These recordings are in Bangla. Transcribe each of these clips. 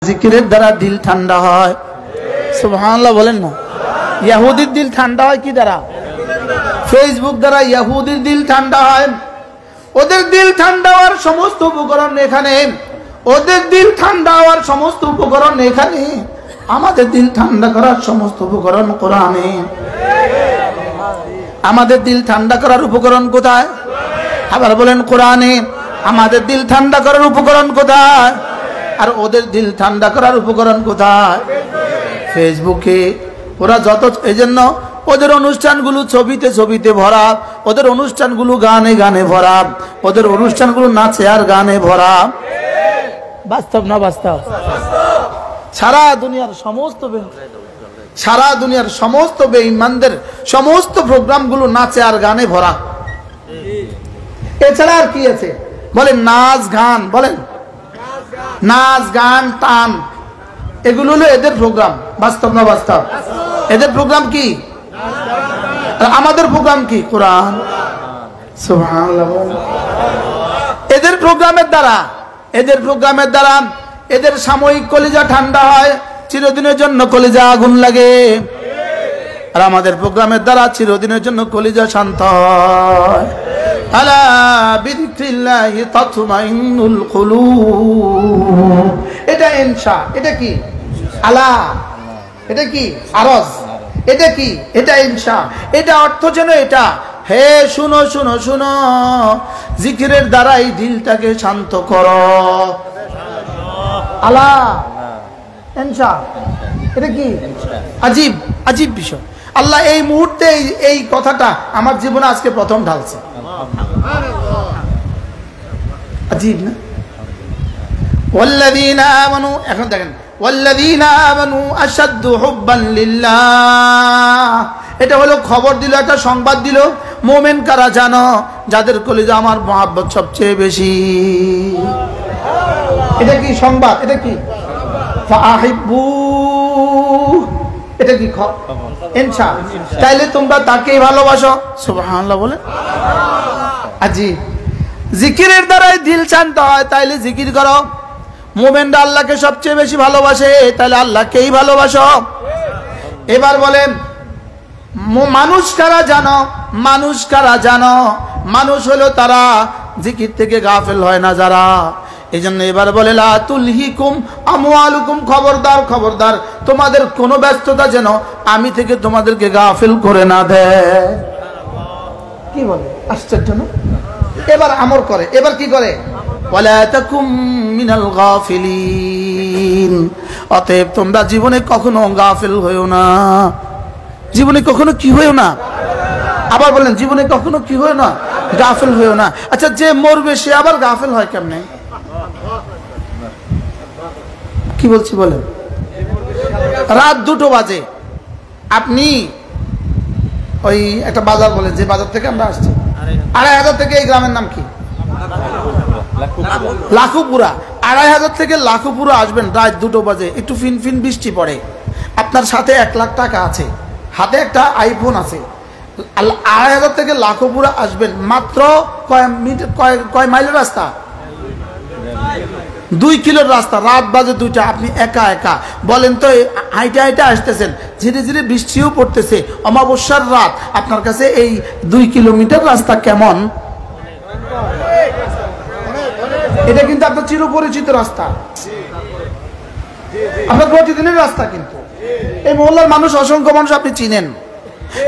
জিকিরের দ্বারা দিল ঠান্ডা হয়। সুবহানাল্লাহ বলেন না। ইহুদির দিল ঠান্ডা হয় কি দ্বারা? ফেসবুক দ্বারা ইহুদির দিল ঠান্ডা হয়। ওদের দিল ঠান্ডা হওয়ার সমস্ত উপকরণ এখানে, ওদের দিল ঠান্ডা হওয়ার সমস্ত উপকরণ এখানে, আমাদের দিল ঠান্ডা করার সমস্ত উপকরণ কোরআনে। আমাদের দিল ঠান্ডা করার উপকরণ কোথায়? আবার বলেন কোরআনে। আমাদের দিল ঠান্ডা করার উপকরণ কোথায়? আর ওদের দিল ঠান্ডা করার উপকরণ কোথায়? ফেসবুকে। ওরা যত, এই জন্য ওদের অনুষ্ঠানগুলো ছবিতে ছবিতে ভরা, ওদের অনুষ্ঠানগুলো গানে গানে ভরা, ওদের অনুষ্ঠানগুলো নাচে আর গানে ভরা। বাস্তব না বাস্তব? সারা দুনিয়ার সমস্ত বেঈমানদের সমস্ত প্রোগ্রামগুলো নাচে আর গানে ভরা। এছাড়া আর কি আছে বলেন? নাচ গান, বলেন নাচ গান টান, এগুলো হলো এদের প্রোগ্রাম। বাস্তব না বাস্তব? এদের প্রোগ্রাম কি? আমাদের প্রোগ্রাম কি? কোরআন। সুবহানাল্লাহ। এদের প্রোগ্রামের দ্বারা এদের সাময়িক কলিজা ঠান্ডা হয়, চিরদিনের জন্য কলিজা আগুন লাগে। আর আমাদের প্রোগ্রামের দ্বারা চিরদিনের জন্য কলিজা শান্ত হয়। আলা বিযিকরিল্লাহি তাতমাইন্নুল কুলুব। এটা ইনশা। এটা কি? আলা। এটা কি? আরজ। এটা কি? এটা ইনশা। এটা অর্থ যেন এটা, হে শুনো শুনো শুনো, জিকিরের দ্বারাই দিলটাকে শান্ত করো। আলা ইনশা। এটা কি? আজীব আজীব বিষয়। আল্লাহ এই মুহূর্তে এই কথাটা আমার জীবনে আজকে প্রথম ঢালছে। আজীব না? ওয়াল্লাযীনা আমানু, এখন দেখেন, ওয়াল্লাযীনা আমানু আশাদ্দু হুব্বান লিল্লাহ। এটা হলো খবর দিল, একটা সংবাদ দিল। মুমিন কারা জানো? যাদের কলিজা আমার মহব্বত সবচেয়ে বেশি। এটা কি সংবাদ? এটা কি? ফাহিব্বু। এটা কি? ইনশা। তাইলে তোমরা তাকেই ভালোবাসো। সুবহানাল্লাহ বলে। আজি জিকিরের দ্বারাই দিল শান্ত হয়, তাইলে জিকির করো। মুমিনরা আল্লাহকে সবচেয়ে বেশি ভালোবাসে, তাহলে আল্লাহকেই ভালোবাসো। এবার বলেন মানুষ কারা জানো? মানুষ কারা জানো? মানুষ হলো তারা জিকির থেকে গাফেল হয় না যারা। এই জন্য এবার বলে লা তুলহিকুম আমওয়ালুকুম, খবরদার খবরদার, তোমাদের কোনো ব্যস্ততা যেন আমি থেকে তোমাদেরকে গাফেল করে না দেয়। কি বলে? আশ্চর্য না? এবার আমর করে, এবার কি করে? ওয়ালা তাকুম মিনাল গাফিলিন। অতএব তোমরা জীবনে কখনো গাফেল হইও না। জীবনে কখনো কি হইও না? আবার বলেন জীবনে কখনো কি হইও না? গাফেল হইও না। আচ্ছা, যে মরবে সে আবার গাফেল হয় কেমনে? কি বলছি বলেন? রাত 2টো বাজে, আপনি ওই একটা বাজার বলে, যে বাজার থেকে আমরা আসছি, 2500 থেকে, এই গ্রামের নাম কি? লাখুপুরা। 2500 থেকে লাখুপুরা আসবেন রাত 2টো বাজে, একটু ফিনফিন বৃষ্টি পড়ে, আপনার সাথে 1 লাখ টাকা আছে, হাতে একটা আইফোন আছে। 2500 থেকে লাখুপুরা আসবেন, মাত্র কয় মাইলের রাস্তা? 2 কিলোর রাস্তা। রাত বাজে 2টা, আপনি একা একা। বলেন তো, হাইটে হাইটে আসতেছেন, ধীরে ধীরে বৃষ্টিও পড়তেছে, অমাবস্যার রাত, আপনার কাছে এই 2 কিলোমিটার রাস্তা কেমন? এটা কিন্তু আপনার চিরপরিচিত রাস্তা, আপনার প্রতিদিনের রাস্তা। কিন্তু এই মহল্লার মানুষ, অসংখ্য মানুষ আপনি চিনেন,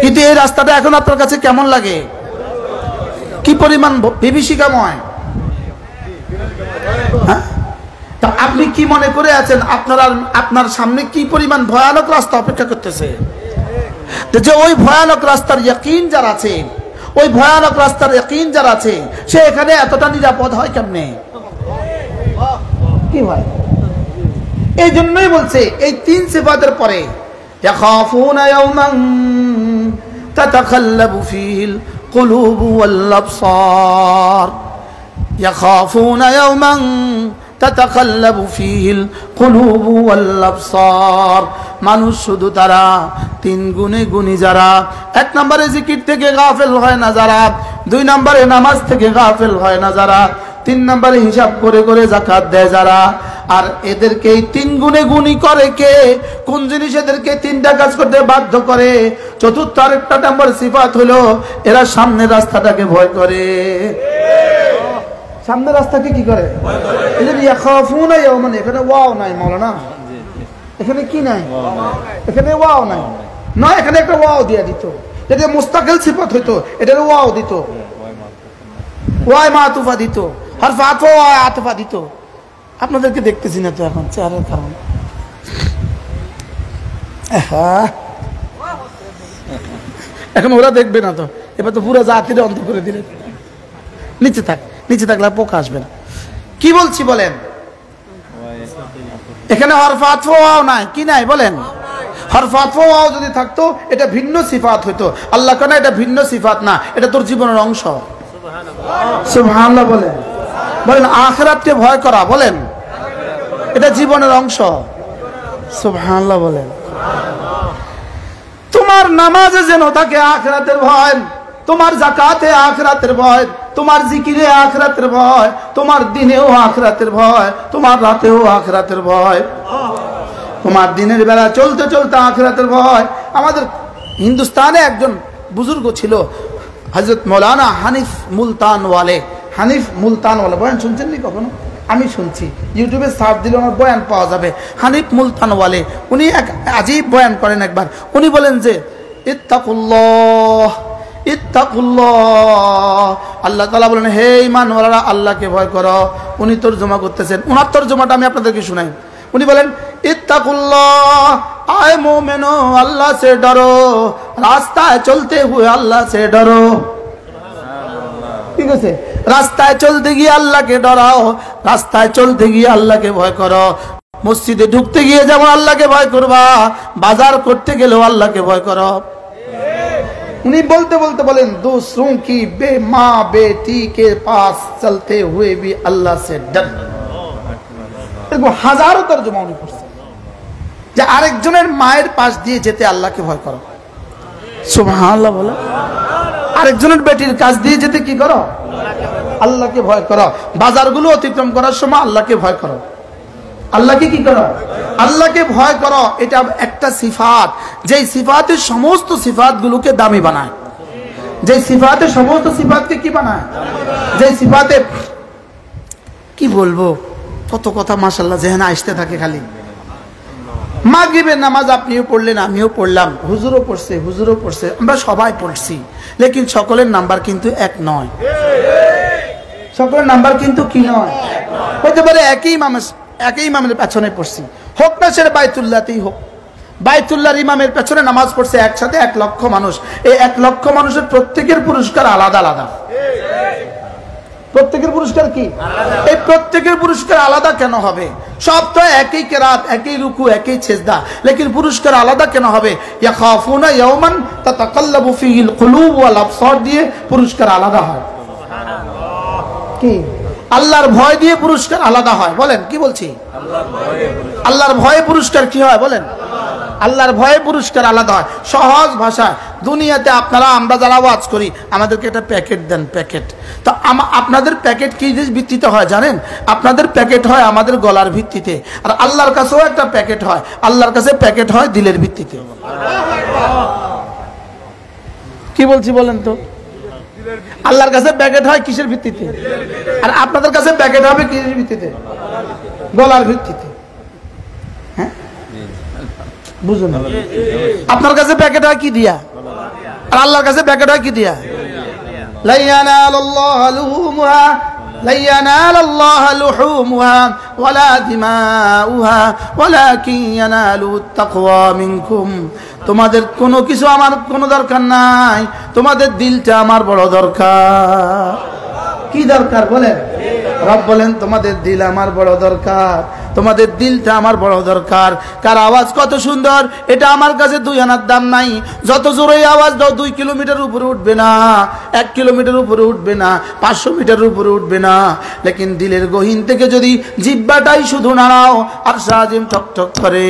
কিন্তু এই রাস্তাটা এখন আপনার কাছে কেমন লাগে? কি পরিমাণ বিভীষিকাময়! হ্যাঁ, তা আপনি কি মনে করে আছেন আপনার সামনে কি পরিমাণ ভয়ানক রাস্তা অপেক্ষা করতেছে? যে ওই ভয়ানক রাস্তার ইয়াকিন যার আছে, ওই ভয়ানক রাস্তার ইয়াকিন যার আছে, সে এখানে এতটা নিরাপদ হয় কেমনে? কি হয়? এই জন্যই বলছে এই 3 সিফাতের পরে ইয়াখাফুনা ইয়াওমান তাতাকাল্লাবু ফীহিল কুলুবু ওয়াল আবসার। ইয়াখাফুনা ইয়াওমান তাতাকাল্লাবু ফীহিল কুলুবু ওয়াল আবসার। মানুষ শুধু তারা 3 গুণে গুণী যারা। 1 নম্বরে জিকির থেকে গাফেল হয় না যারা, 2 নম্বরে নামাজ থেকে গাফেল হয় না যারা, 3 নম্বরে হিসাব করে করে যাকাত দেয় যারা, আর এদেরকে এই 3 গুণে গুণী করে কে? কোন জিনিস এদেরকে 3টা কাজ করতে বাধ্য করে? চতুর্থ আরেকটা নাম্বার সিফাত হলো এরা সামনের রাস্তাটাকে ভয় করে। সামনের রাস্তাকে কি করে? এদের ইয়াখাফুনা ইয়াওমান, এখানে ওয়াও নাই মাওলানা, এখানে কি নাই? এখানে ওয়াও নাই, নয় এখানে একটা ওয়াও দিয়া দিত, যদি মুস্তাকিল সিফাত হইতো এটার ওয়াও দিত, ওয়াই মাতুফা দিত, হরফ আতফা ওয়াই আতফা দিত। আপনাদেরকে দেখতেছি না তো এখন চেহারার কারণে। এখন ওরা দেখবে না তো, এবার তো পুরো জাতির অন্ত করে দিলেন। নিচে থাক, নিচে থাকলে পোকা আসবে না। কি বলছি বলেন? এখানে হরফ আতফা ওয়াও নাই, কি নাই বলেন? হরফ আতফা ওয়াও যদি থাকতো এটা ভিন্ন সিফাত হইতো। আল্লাহ কেন এটা ভিন্ন সিফাত না, এটা তোর জীবনের অংশ। সুবহানাল্লাহ বলেন, বলেন আখিরাতকে ভয় করা, বলেন এটা জীবনের অংশ। সুবহানাল্লাহ বলেন। তোমার নামাজে যেন থাকে আখিরাতের ভয়, তোমার যাকাতে আখিরাতের ভয়, তোমার জিকিরে আখিরাতের ভয়, তোমার দিনেও আখিরাতের ভয়, তোমার রাতেও আখিরাতের ভয়, তোমার দিনের বেলা চলতে চলতে আখিরাতের ভয়। আমাদের হিন্দুস্তানে একজন বুজুর্গ ছিল হযরত মৌলানা হানিফ মুলতানওয়ালে। হানিফ মুলতানওয়ালে বয়ান শুনছেন নি কখনো? আমি শুনছি, ইউটিউবে সার্চ দিলে আমার বয়ান পাওয়া যাবে। হানিফ মুলতানওয়ালে উনি এক আজীব বয়ান করেন। একবার উনি বলেন যে ইত্তাকুল্লাহ ইত্তাকুল্লাহ, আল্লাহ তাআলা বলেন হে ঈমানওয়ালারা আল্লাহকে ভয় করো। উনি তরজমা করতেছেন, ওনার তরজমাটা আমি আপনাদেরকে শোনাই। উনি বলেন ইত্তাকুল্লাহ आए मोमिनो अल्लाह से डरो, रास्ताয় চলতে हुए अल्लाह से डरो। ঠিক আছে, রাস্তায় চলতে গিয়ে আল্লাহকে ডরাও, রাস্তায় চলতে গিয়ে আল্লাহকে ভয় করো। মসজিদে ঢুকতে গিয়ে যেমন আল্লাহকে ভয় করবা, বাজার করতে গেলেও আল্লাহকে ভয় করো। উনি বলতে বলতে বলেন दूसरों की बे माँ बेटी के पास चलते हुए भी अल्लाह से डर। এরকম হাজারো তরজমা উনি করছেন যে আরেকজনের মায়ের পাশ দিয়ে যেতে আল্লাহকে ভয় করো। সুবহানাল্লাহ বলে। আরেকজনের বেটির কাছ দিয়ে যেতে কি করো? আল্লাহকে ভয় করো। বাজারগুলো অতিক্রম করার সময় আল্লাহকে ভয় করো। আল্লাহকে কি করো? আল্লাহকে ভয় করো। এটা একটা সিফাত, যেই সিফাতের সমস্ত সিফাতগুলোকে দামি বানায়। যেই সিফাতের সমস্ত সিফাতকে কি বানায়? যেই সিফাতে কি বলবো, কত কথা মাশাআল্লাহ যেখানে আসতে থাকে খালি। মাগরিবের নামাজ আপনিও পড়লেন, আমিও পড়লাম, হুজুরও পড়ছে, হুজুরও পড়ছে, আমরা সবাই পড়ছি, লেকিন সকলের নাম্বার কিন্তু এক নয়। সকলের নাম্বার কিন্তু কি নয়? হতে পারে একই ইমামের পেছনে পড়ছি, হোক না সেটা বাইতুল্লাহতেই হোক। বাইতুল্লাহর ইমামের পেছনে নামাজ পড়ছে একসাথে 1 লক্ষ মানুষ। এই 1 লক্ষ মানুষের প্রত্যেকের পুরস্কার আলাদা আলাদা। প্রত্যেকের পুরস্কার কি? এই প্রত্যেকের পুরস্কার আলাদা কেন হবে? সব তো একই কেরাত, একই রুকু, একই সেজদা, লেকিন পুরস্কার আলাদা কেন হবে? ইয়াখাফুনা ইয়াওমান তাতাকাল্লাবু ফীহিল কুলুব ওয়াল আবসার দিয়ে পুরস্কার আলাদা হয়। কি? আল্লাহর ভয় দিয়ে পুরস্কার আলাদা হয়। বলেন কি বলছি? আল্লাহর ভয়ে পুরস্কার কি হয় বলেন? আল্লাহর ভয়ে পুরস্কার আলাদা হয়। সহজ ভাষায় দুনিয়াতে আপনারা, আমরা যারা ওয়াজ করি, আমাদেরকে একটা প্যাকেট দেন, প্যাকেট। তো আপনাদের প্যাকেট কি ভিত্তিতে হয় জানেন? আপনাদের প্যাকেট হয় আমাদের গলার ভিত্তিতে, আর আল্লাহর কাছেও একটা প্যাকেট হয়। আল্লাহর কাছে প্যাকেট হয় দিলের ভিত্তিতে। কি বলছি বলেন তো? আল্লাহর কাছে প্যাকেট হয় কিসের ভিত্তিতে? আর আপনাদের কাছে প্যাকেট হবে কিসের ভিত্তিতে? গলার ভিত্তিতে। হ্যাঁ, বুঝুন, আপনার কাছে প্যাকেট হয় কি দিয়া, আর আল্লাহর কাছে প্যাকেট হয় কি দিয়া? লা ইয়ানালুল্লাহু লুহুমুহা, লা ইয়ানালুল্লাহু লুহুমুহা ওয়ালা দিমাউহা ওয়ালাকিন ইয়ানালুত তাকওয়া মিনকুম। তোমাদের কোনো কিছু আমার কোনো দরকার নাই, তোমাদের দিলটা আমার বড় দরকার। কি দরকার বলেন? রব বলেন তোমাদের দিল আমার বড় দরকার, তোমাদের দিলটা আমার বড় দরকার। কার আওয়াজ কত সুন্দর, এটা আমার কাছে 2 আনার দাম নাই। যত জোরে আওয়াজ দাও 2 কিলোমিটার উপরে উঠবে না, 1 কিলোমিটার উপরে উঠবে না, 500 মিটার উপরে উঠবে না। লেকিন দিলের গহীন থেকে যদি জিহ্বাটাই শুধু নাড়াও, আর সাজিম ঠক ঠক করে।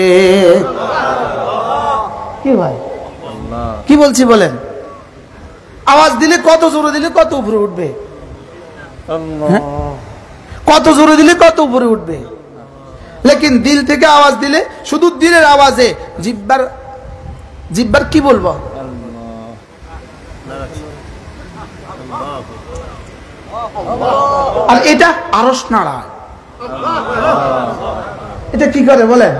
কি ভাই, কি বলছি বলেন? আওয়াজ দিলে কত জোরে দিলে কত উপরে উঠবে? কত জোরে দিলে কত উপরে উঠবে? লেকিন দিল থেকে আওয়াজ দিলে শুধু দিলের আওয়াজে জিহ্বার কি বলবো, আর এটা আরশ নাড়ায়। এটা কি করে বলেন?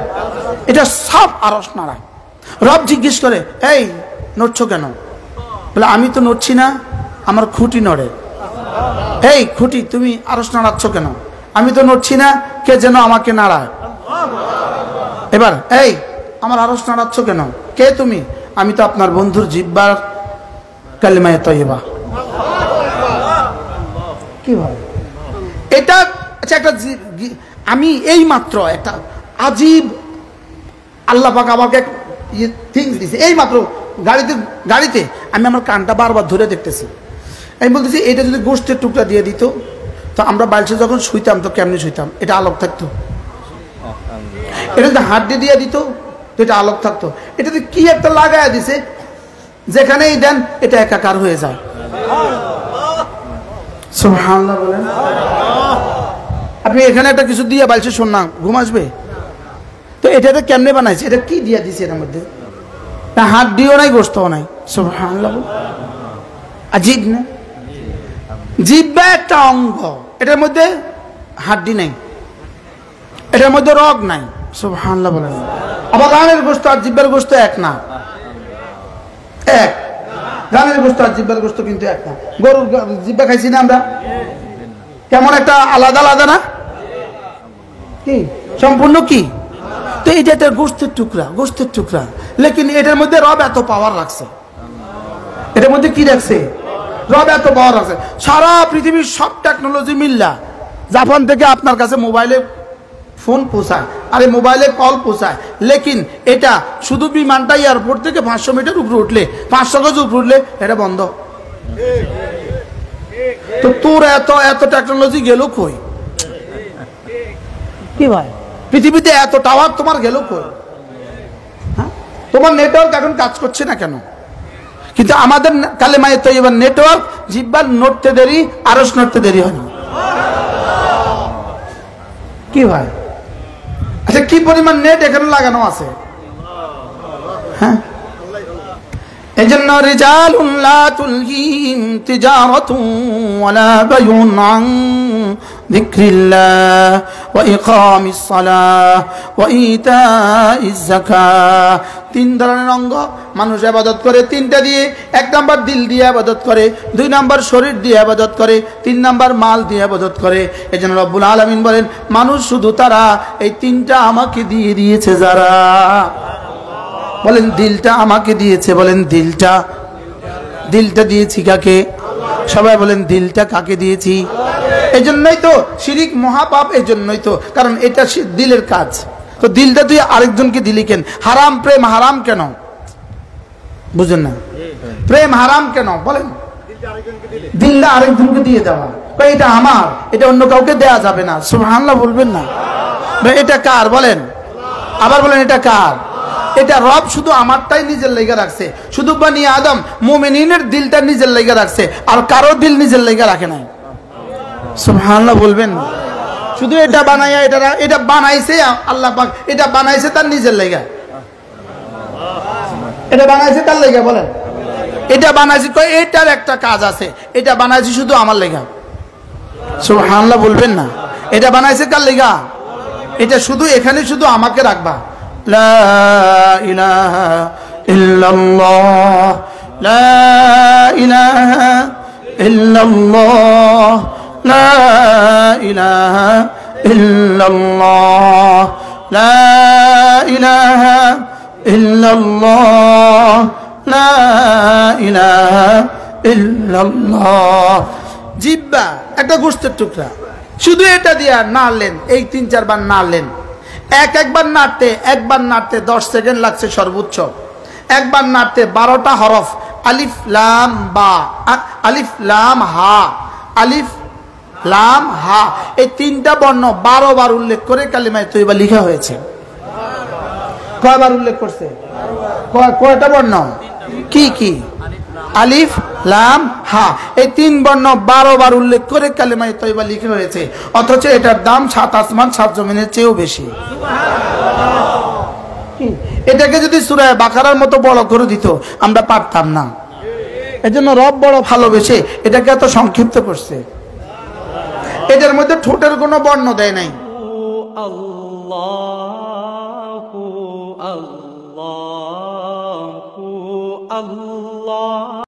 এটা সব আরশ নাড়ায়। রব জিজ্ঞেস করে, এই নড়ছো কেন? বলে আমি তো নড়ছি না, আমার খুঁটি নড়ে। এই খুঁটি, তুমি আরশ নাড়াচ্ছ কেন? আমি তো নড়ছি না, কে যেন আমাকে নাড়ায়। এবার এই আমার আরশ নাড়াচ্ছ কেন? কে তুমি? আমি তো আপনার বন্ধুর জিহ্বার কালিমায়ে তয়্যিবা। কি ভাই এটা? আচ্ছা, একটা আমি এই মাত্র একটা আজীব আল্লাহ পাক আমাকে থিংস দিছে। এই মাত্র গাড়িতে আমি আমার কানটা বারবার ধরে দেখতেছি। আমি বলতেছি, এটা যদি গোষ্ঠের টুকরা দিয়ে দিত তো আমরা বালিশে যখন শুইতাম তো কেমনি শুইতাম? এটা আলোক থাকতো। এটা যদি হাড্ডি দিয়ে দিত তো এটা আলোক থাকতো। এটা যদি কি একটা লাগায় দিছে, যেখানেই দেন এটা একাকার হয়ে যায়। সুবহানাল্লাহ বলেন। আপনি এখানে একটা কিছু দিয়ে বালিশে শোন না, ঘুম আসবে? তো এটা কেমনে বানাইছে? এটা কি দিয়ে দিছে এর মধ্যে? না হাড্ডিও নাই, গোশতও নাই। সুবহানাল্লাহ। আজীব না? জিহ্বা একটা অঙ্গ, এটার মধ্যে হাড্ডি নাই, এটার মধ্যে রগ নাই। সুবহানাল্লাহ বলেন। আবার রানের গোশত আর জিহ্বার গোশত এক না। এক রানের গোশত আর জিহ্বার গোশত কিন্তু এক না। গরুর জিহ্বা খাইছি না আমরা? কেমন একটা আলাদা আলাদা না? কি সম্পূর্ণ কি? তো এটা একটা গোশতের টুকরা, গোশতের টুকরা, লেকিন এটার মধ্যে রব এত পাওয়ার রাখছে। এটার মধ্যে কি রাখছে? রব এত পাওয়ার রাখছে। সারা পৃথিবীর সব টেকনোলজি মিল্লা জাপান থেকে আপনার কাছে মোবাইলে ফোন পৌঁছায়, আরে মোবাইলে কল পৌঁছায়, লেকিন এটা শুধু বিমানটা এয়ারপোর্ট থেকে 500 মিটার উপরে উঠলে, 500 গজ উপরে উঠলে এটা বন্ধ। তো তোর এত এত টেকনোলজি গেল কই? কি ভাই, পৃথিবীতে এত টাওয়ার তোমার গেল কই? হ্যাঁ, তোমার নেটওয়ার্ক এখন কাজ করছে না কেন? কিন্তু আমাদের কালেমায়ে তয়্যিবার নেটওয়ার্ক, জিহ্বার নড়তে দেরি, আরশ নড়তে দেরি হয় না। কি ভাই? আচ্ছা, কি পরিমাণ নেট এখানে লাগানো আছে? হ্যাঁ, এজন্য রিজালুন লা তুলহিহিম তিজারাতুন ওয়ালা বাইউন আন যিকরিল্লাহ ওয়া ইকামিস সালাহ ওয়া ইতাইজ যাকাহ। তিন ধরনের অঙ্গ মানুষ ইবাদত করে, তিনটা দিয়ে। 1 নাম্বার দিল দিয়ে ইবাদত করে, 2 নাম্বার শরীর দিয়ে ইবাদত করে, 3 নাম্বার মাল দিয়ে ইবাদত করে। এজন্য রব্বুল আলামিন বলেন, মানুষ শুধু তারা এই তিনটা আমাকে দিয়ে দিয়েছে যারা। বলেন দিলটা আমাকে দিয়েছে, বলেন দিলটা। দিলটা দিয়েছি কাকে? সবাই বলেন দিলটা কাকে দিয়েছি? এই জন্যই তো শিরিক মহাপাপ, এই জন্যই তো, কারণ এটা দিলের কাজ। তো দিলটা তুই আরেকজনকে দিলি কেন? হারাম প্রেম হারাম কেন? বুঝেন না? প্রেম হারাম কেন বলেন? দিলটা আরেকজনকে দিয়ে দেওয়া, এটা আমার, এটা অন্য কাউকে দেয়া যাবে না। সুবহানাল্লাহ বলবেন না? এটা কার বলেন? আবার বলেন এটা কার? এটা রব শুধু আমারটাই নিজের লাইগা রাখছে। শুধু বনি আদম মুমিনিনের দিলটা নিজের লাইগা রাখছে, আর কারো দিল নিজের লাইগা রাখে নাই। সুবহানাল্লাহ বলবেন না? শুধু এটা বানাইয়া এটা বানাইছে আল্লাহ পাক, এটা বানাইছে তার নিজের লাইগা। এটা বানাইছে তার লাইগা বলেন? এটা বানাইছে কই এটার একটা কাজ আছে, এটা বানাইছে শুধু আমার লাইগা। সুবহানাল্লাহ বলবেন না? এটা বানাইছে কার লাইগা? এটা শুধু এখানে শুধু আমাকে রাখবা। লা ইলাহা ইল্লাল্লাহ, লা ইলাহা ইল্লাল্লাহ, লা ইলাহা ইল্লাল্লাহ, লা ইলাহা ইল্লাল্লাহ, লা ইলাহা ইল্লাল্লাহ। জিহ্বা একটা গোশতের টুকরা, শুধু এটা দিয়া নাড়লেন, এই 3-4 বার নাড়লেন। একবার নাড়তে 10 সেকেন্ড লাগছে সর্বোচ্চ। একবার নাড়তে 12টা হরফ, আলিফ লাম বা, আলিফ লাম হা, আলিফ লাম হা, এই 3টা বর্ণ 12 বার উল্লেখ করে কালিমায়ে তয়্যিবা লেখা হয়েছে। কয়বার উল্লেখ করছে? কয়টা বর্ণ? কি কি? আলিফ লাম হা, এই 3 বর্ণ 12 বার উল্লেখ করে কালেমায়ে তয়্যিবা লিখে হয়েছে, অথচ এটার দাম 7 আসমান 7 জমিনের চেয়েও বেশি। এটাকে যদি সূরা বাকারার মতো বড় করে দিত আমরা পারতাম না। এজন্য রব বড় ভালোবেসে এটাকে এত সংক্ষিপ্ত করছে। এটার মধ্যে ঠোঁটের কোনো বর্ণ দেয় নাই। আল্লাহু আল্লাহু আল্লাহ।